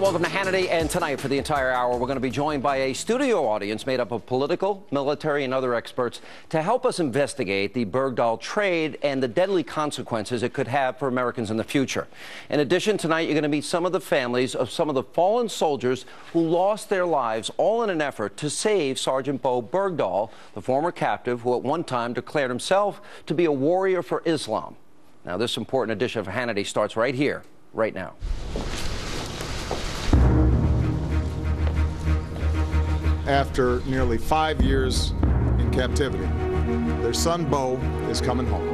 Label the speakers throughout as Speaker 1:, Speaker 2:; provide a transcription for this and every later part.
Speaker 1: Welcome to Hannity, and tonight for the entire hour we're going to be joined by a studio audience made up of political, military, and other experts to help us investigate the Bergdahl trade and the deadly consequences it could have for Americans in the future. In addition, tonight you're going to meet some of the families of some of the fallen soldiers who lost their lives, all in an effort to save Sergeant Bo Bergdahl, the former captive who at one time declared himself to be a warrior for Islam. Now, this important edition of Hannity starts right here, right now.
Speaker 2: After nearly 5 years in captivity, their son Bo is coming home.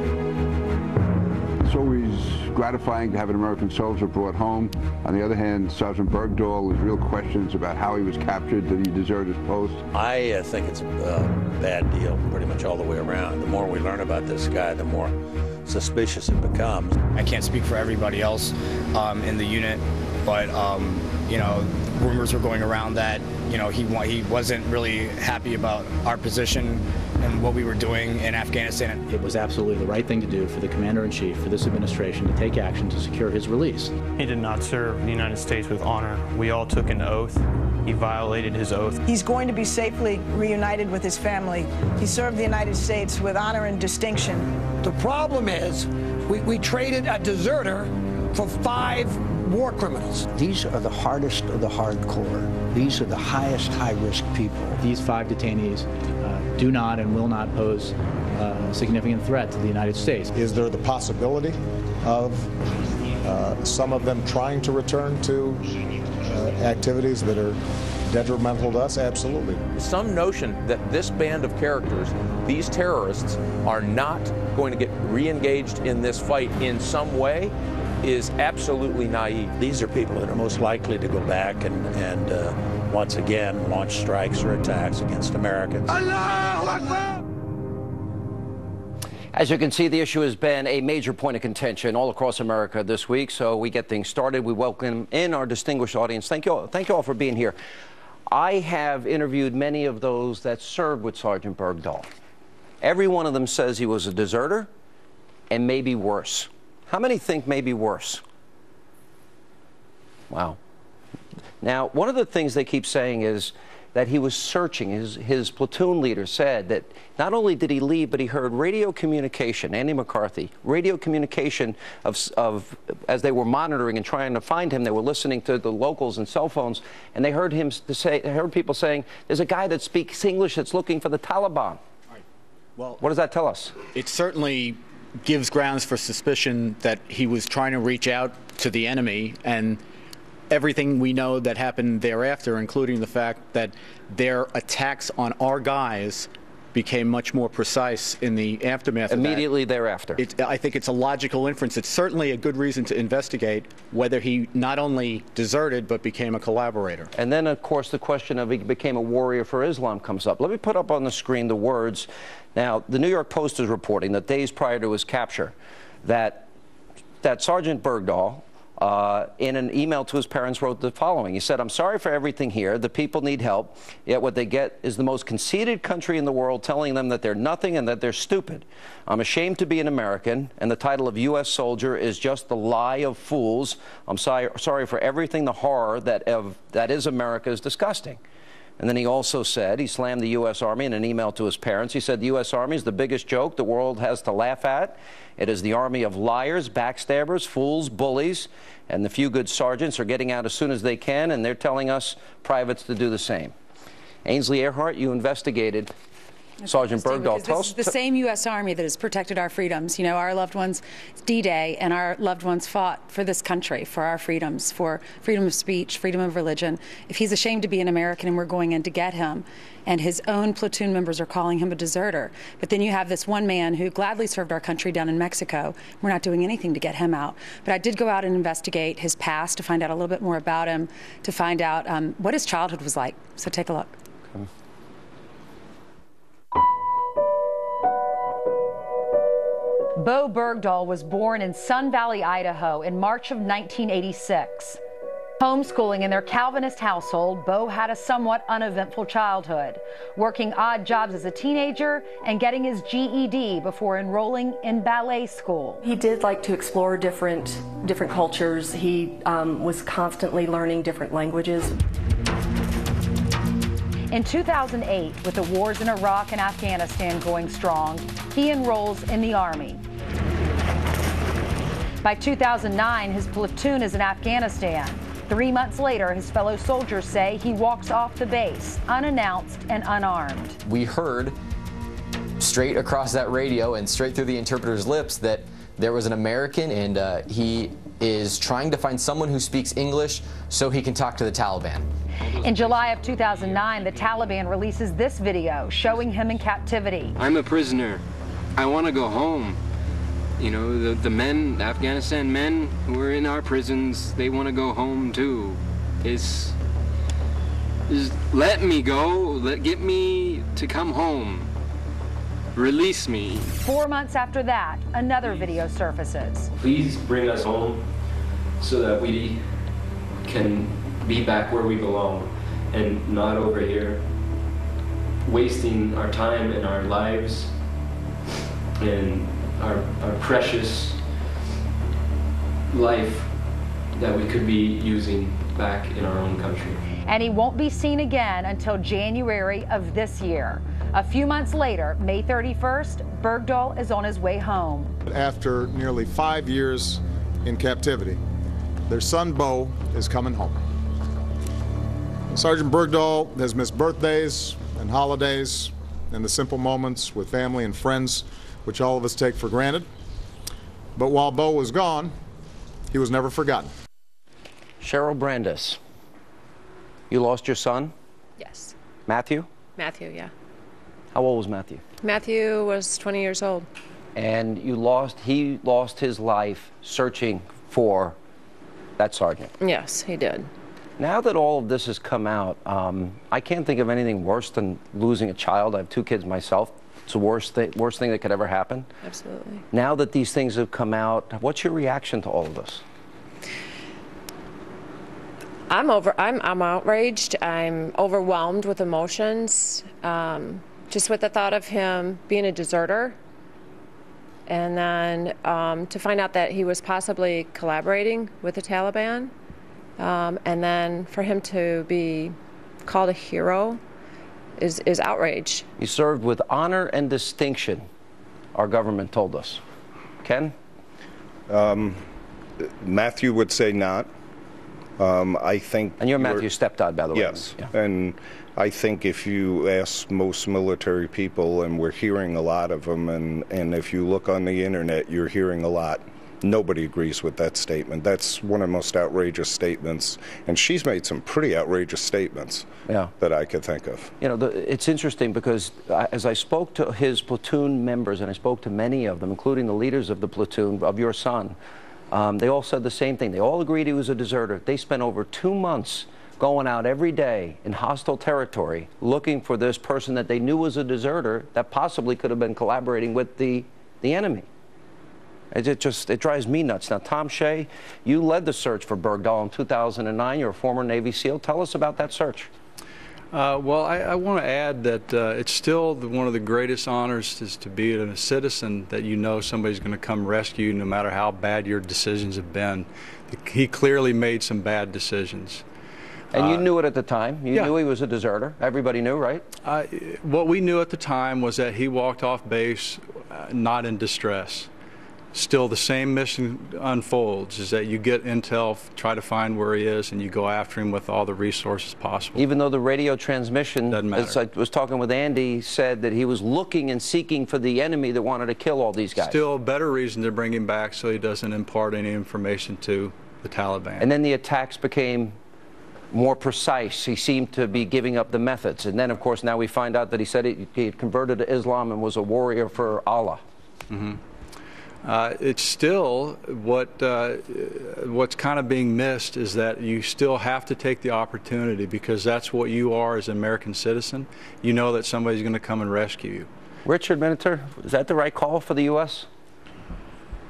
Speaker 3: It's always gratifying to have an American soldier brought home. On the other hand, Sergeant Bergdahl, there's real questions about how he was captured. Did he desert his post?
Speaker 4: I think it's a bad deal pretty much all the way around. The more we learn about this guy, the more suspicious it becomes.
Speaker 5: I can't speak for everybody else in the unit, but you know, rumors were going around that he wasn't really happy about our position and what we were doing in Afghanistan.
Speaker 6: It was absolutely the right thing to do for the Commander-in-Chief, for this administration, to take action to secure his release.
Speaker 7: He did not serve the United States with honor. We all took an oath. He violated his oath.
Speaker 8: He's going to be safely reunited with his family. He served the United States with honor and distinction.
Speaker 9: The problem is we traded a deserter for 5 war criminals.
Speaker 10: These are the hardest of the hardcore. These are the highest high-risk people.
Speaker 6: These 5 detainees do not and will not pose a significant threat to the United States.
Speaker 2: Is there the possibility of some of them trying to return to activities that are detrimental to us? Absolutely.
Speaker 11: Some notion that this band of characters, these terrorists, are not going to get re-engaged in this fight in some way is absolutely naive.
Speaker 4: These are people that are most likely to go back and once again launch strikes or attacks against Americans.
Speaker 1: As you can see, the issue has been a major point of contention all across America this week. So we get things started. We welcome in our distinguished audience. Thank you all for being here. I have interviewed many of those that served with Sergeant Bergdahl. Every one of them says he was a deserter and maybe worse. How many think maybe worse? Wow. Now, one of the things they keep saying is that he was searching. His platoon leader said that not only did he leave, but he heard radio communication, Andy McCarthy, radio communication of as they were monitoring and trying to find him, they were listening to the locals and cell phones, and they heard people saying, there's a guy that speaks English that's looking for the Taliban.
Speaker 12: Right. Well,
Speaker 1: what does that tell us?
Speaker 12: It certainly gives grounds for suspicion that he was trying to reach out to the enemy, and everything we know that happened thereafter, including the fact that their attacks on our guys became much more precise in the aftermath
Speaker 1: immediately of that. Thereafter.
Speaker 12: I think it's a logical inference. It's certainly a good reason to investigate whether he not only deserted but became a collaborator.
Speaker 1: And then, of course, the question of he became a warrior for Islam comes up. Let me put up on the screen the words. Now, the New York Post is reporting that days prior to his capture that Sergeant Bergdahl, in an email to his parents, wrote the following. He said, "I'm sorry for everything here. The people need help, yet what they get is the most conceited country in the world telling them that they're nothing and that they're stupid. I'm ashamed to be an American, and the title of U.S. soldier is just the lie of fools. I'm sorry for everything. The horror that is America is disgusting." And then he also said, he slammed the U.S. Army in an email to his parents. He said, "The U.S. Army is the biggest joke the world has to laugh at. It is the army of liars, backstabbers, fools, bullies, and the few good sergeants are getting out as soon as they can, and they're telling us privates to do the same." Ainsley Earhart, you investigated Sergeant Bergdahl.
Speaker 13: This is the same U.S. Army that has protected our freedoms. You know, our loved ones, D-Day, and our loved ones fought for this country, for our freedoms, for freedom of speech, freedom of religion. If he's ashamed to be an American and we're going in to get him, and his own platoon members are calling him a deserter, but then you have this one man who gladly served our country down in Mexico. We're not doing anything to get him out. But I did go out and investigate his past to find out a little bit more about him, to find out what his childhood was like. So take a look. Okay.
Speaker 14: Bo Bergdahl was born in Sun Valley, Idaho in March of 1986. Homeschooling in their Calvinist household, Bo had a somewhat uneventful childhood, working odd jobs as a teenager and getting his GED before enrolling in ballet school.
Speaker 15: He did like to explore different cultures. He was constantly learning different languages.
Speaker 14: In 2008, with the wars in Iraq and Afghanistan going strong, he enrolls in the Army. By 2009, his platoon is in Afghanistan. 3 months later, his fellow soldiers say he walks off the base, unannounced and unarmed.
Speaker 16: We heard straight across that radio and straight through the interpreter's lips that there was an American and he is trying to find someone who speaks English so he can talk to the Taliban.
Speaker 14: In July of 2009, the Taliban releases this video showing him in captivity.
Speaker 17: I'm a prisoner. I want to go home. You know, the men, the Afghanistan men who are in our prisons, they want to go home too. Just let me go, get me to come home. Release me.
Speaker 14: 4 months after that, another video surfaces.
Speaker 17: Please bring us home so that we can be back where we belong and not over here, wasting our time and our lives and our precious life that we could be using back in our own country.
Speaker 14: And he won't be seen again until January of this year. A few months later, May 31st, Bergdahl is on his way home.
Speaker 2: After nearly 5 years in captivity, their son Bo is coming home. Sergeant Bergdahl has missed birthdays and holidays and the simple moments with family and friends which all of us take for granted. But while Bo was gone, he was never forgotten.
Speaker 1: Cheryl Brandis, you lost your son?
Speaker 18: Yes.
Speaker 1: Matthew?
Speaker 18: Matthew, yeah.
Speaker 1: How old was Matthew?
Speaker 18: Matthew was 20 years old.
Speaker 1: And he lost his life searching for that sergeant.
Speaker 18: Yes, he did.
Speaker 1: Now that all of this has come out, I can't think of anything worse than losing a child. I have 2 kids myself. It's the worst thing that could ever happen.
Speaker 18: Absolutely.
Speaker 1: Now that these things have come out, what's your reaction to all of this?
Speaker 18: I'm outraged. I'm overwhelmed with emotions. Just with the thought of him being a deserter, and then to find out that he was possibly collaborating with the Taliban, and then for him to be called a hero is outrage.
Speaker 1: He served with honor and distinction, our government told us. Ken?
Speaker 19: Matthew would say not. I think.
Speaker 1: And you're Matthew's stepdad, by the way.
Speaker 19: Yes.
Speaker 1: Yeah.
Speaker 19: And I think if you ask most military people, and we're hearing a lot of them, and if you look on the internet, you're hearing a lot. Nobody agrees with that statement. That's one of the most outrageous statements. And she's made some pretty outrageous statements that I could think of.
Speaker 1: You know, it's interesting because as I spoke to his platoon members, and I spoke to many of them, including the leaders of the platoon, of your son, they all said the same thing. They all agreed he was a deserter. They spent over 2 months going out every day in hostile territory looking for this person that they knew was a deserter that possibly could have been collaborating with the enemy. It drives me nuts. Now, Tom Shea, you led the search for Bergdahl in 2009. You're a former Navy SEAL. Tell us about that search.
Speaker 20: Well, I want to add that it's still one of the greatest honors is to be a citizen that you know somebody's going to come rescue you no matter how bad your decisions have been. He clearly made some bad decisions.
Speaker 1: And you knew it at the time. You knew he was a deserter. Everybody knew, right?
Speaker 20: What we knew at the time was that he walked off base not in distress. Still, the same mission unfolds, is that you get intel, try to find where he is, and you go after him with all the resources possible.
Speaker 1: Even though the radio transmission, as I was talking with Andy, said that he was looking and seeking for the enemy that wanted to kill all these guys.
Speaker 20: Still, a better reason to bring him back so he doesn't impart any information to the Taliban.
Speaker 1: And then the attacks became more precise. He seemed to be giving up the methods. And then, of course, now we find out that he said he had converted to Islam and was a warrior for Allah.
Speaker 20: Mm-hmm. It's still what's kind of being missed is that you still have to take the opportunity, because that's what you are as an American citizen. You know that somebody's going to come and rescue you.
Speaker 1: Richard Miniter, is that the right call for the U.S.?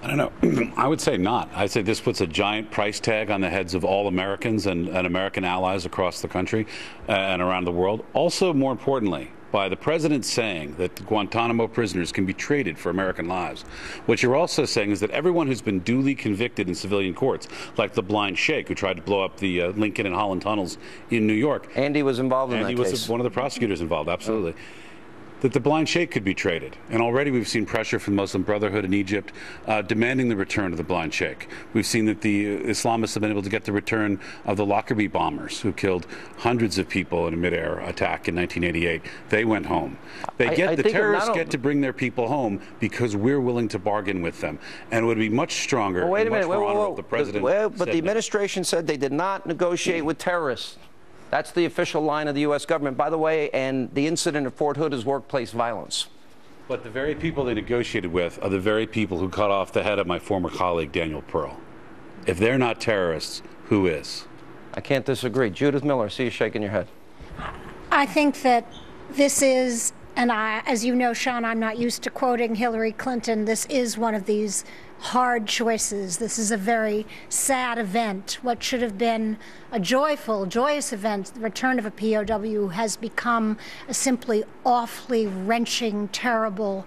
Speaker 21: I don't know. I would say not. I'd say this puts a giant price tag on the heads of all Americans and American allies across the country and around the world. Also, more importantly, by the president saying that Guantanamo prisoners can be traded for American lives. What you're also saying is that everyone who's been duly convicted in civilian courts, like the blind sheikh who tried to blow up the Lincoln and Holland tunnels in New York.
Speaker 1: Andy was involved in that case.
Speaker 21: Andy was one of the prosecutors involved, absolutely. That the blind sheikh could be traded. And already we've seen pressure from the Muslim Brotherhood in Egypt demanding the return of the blind sheikh. We've seen that the Islamists have been able to get the return of the Lockerbie bombers who killed hundreds of people in a mid-air attack in 1988. They went home. The terrorists get to bring their people home because we're willing to bargain with them. And it would be much stronger and much more honorable if the president
Speaker 1: But the administration said they did not negotiate with terrorists. That's the official line of the U.S. government. By the way, and the incident at Fort Hood is workplace violence.
Speaker 21: But the very people they negotiated with are the very people who cut off the head of my former colleague, Daniel Pearl. If they're not terrorists, who is?
Speaker 1: I can't disagree. Judith Miller, I see you shaking your head.
Speaker 22: I think that this is, and as you know, Sean, I'm not used to quoting Hillary Clinton. This is one of these hard choices. This is a very sad event. What should have been a joyful, joyous event, the return of a POW, has become a simply awfully wrenching, terrible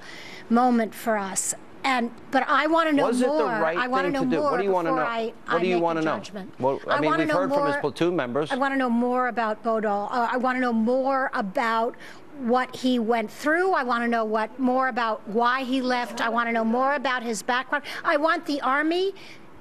Speaker 22: moment for us. But I want to know more.
Speaker 1: Was it the right thing to do? What do you want to know? What do you want to know? Well, I mean, we've heard from his platoon members.
Speaker 22: I want to know more about Bergdahl. I want to know more about what he went through. I want to know more about why he left. I want to know more about his background. I want the Army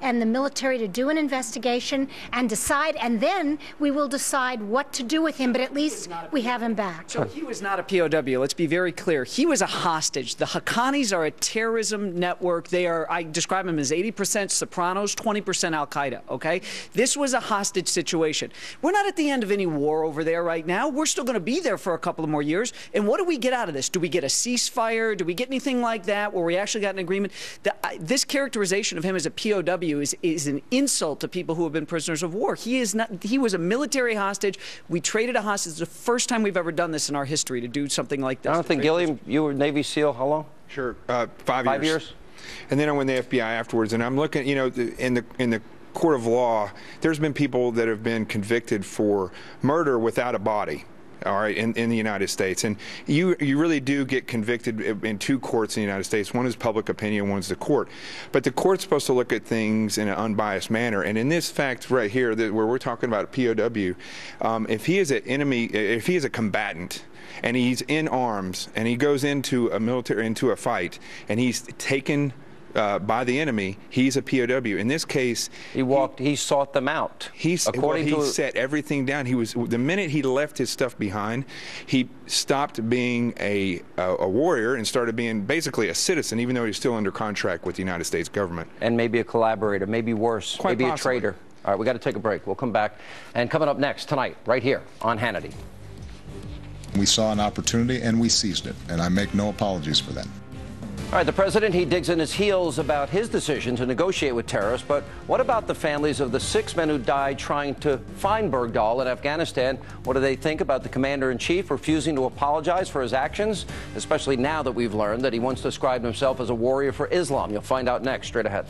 Speaker 22: and the military to do an investigation and decide, and then we will decide what to do with him, but at least we have him back.
Speaker 23: So he was not a POW. Let's be very clear. He was a hostage. The Haqqanis are a terrorism network. They are, I describe them as 80% Sopranos, 20% Al-Qaeda, okay? This was a hostage situation. We're not at the end of any war over there right now. We're still going to be there for a couple of more years. And what do we get out of this? Do we get a ceasefire? Do we get anything like that where we actually got an agreement? This characterization of him as a POW is an insult to people who have been prisoners of war. He is not. He was a military hostage. We traded a hostage. It's the first time we've ever done this in our history, to do something like this.
Speaker 1: I don't think, Gilliam, you were Navy SEAL. How long?
Speaker 24: Sure, 5 years. And then I went to the FBI afterwards. And I'm looking, you know, in the court of law, there's been people that have been convicted for murder without a body. All right, in the United States. And you really do get convicted in two courts in the United States. One is public opinion, one's the court. But the court's supposed to look at things in an unbiased manner. And in this fact right here, where we're talking about a POW, if he is an enemy, if he is a combatant, and he's in arms, and he goes into a fight, and he's taken by the enemy, he's a POW. In this case,
Speaker 1: he sought them out.
Speaker 24: He set everything down. The minute he left his stuff behind, he stopped being a warrior and started being basically a citizen, even though he's still under contract with the United States government.
Speaker 1: And maybe a collaborator, maybe worse, maybe a traitor. All right, we got to take a break. We'll come back. And coming up next tonight, right here on Hannity.
Speaker 25: We saw an opportunity and we seized it, and I make no apologies for that.
Speaker 1: All right, the president, he digs in his heels about his decision to negotiate with terrorists, but what about the families of the 6 men who died trying to find Bergdahl in Afghanistan? What do they think about the commander-in-chief refusing to apologize for his actions, especially now that we've learned that he once described himself as a warrior for Islam? You'll find out next, straight ahead.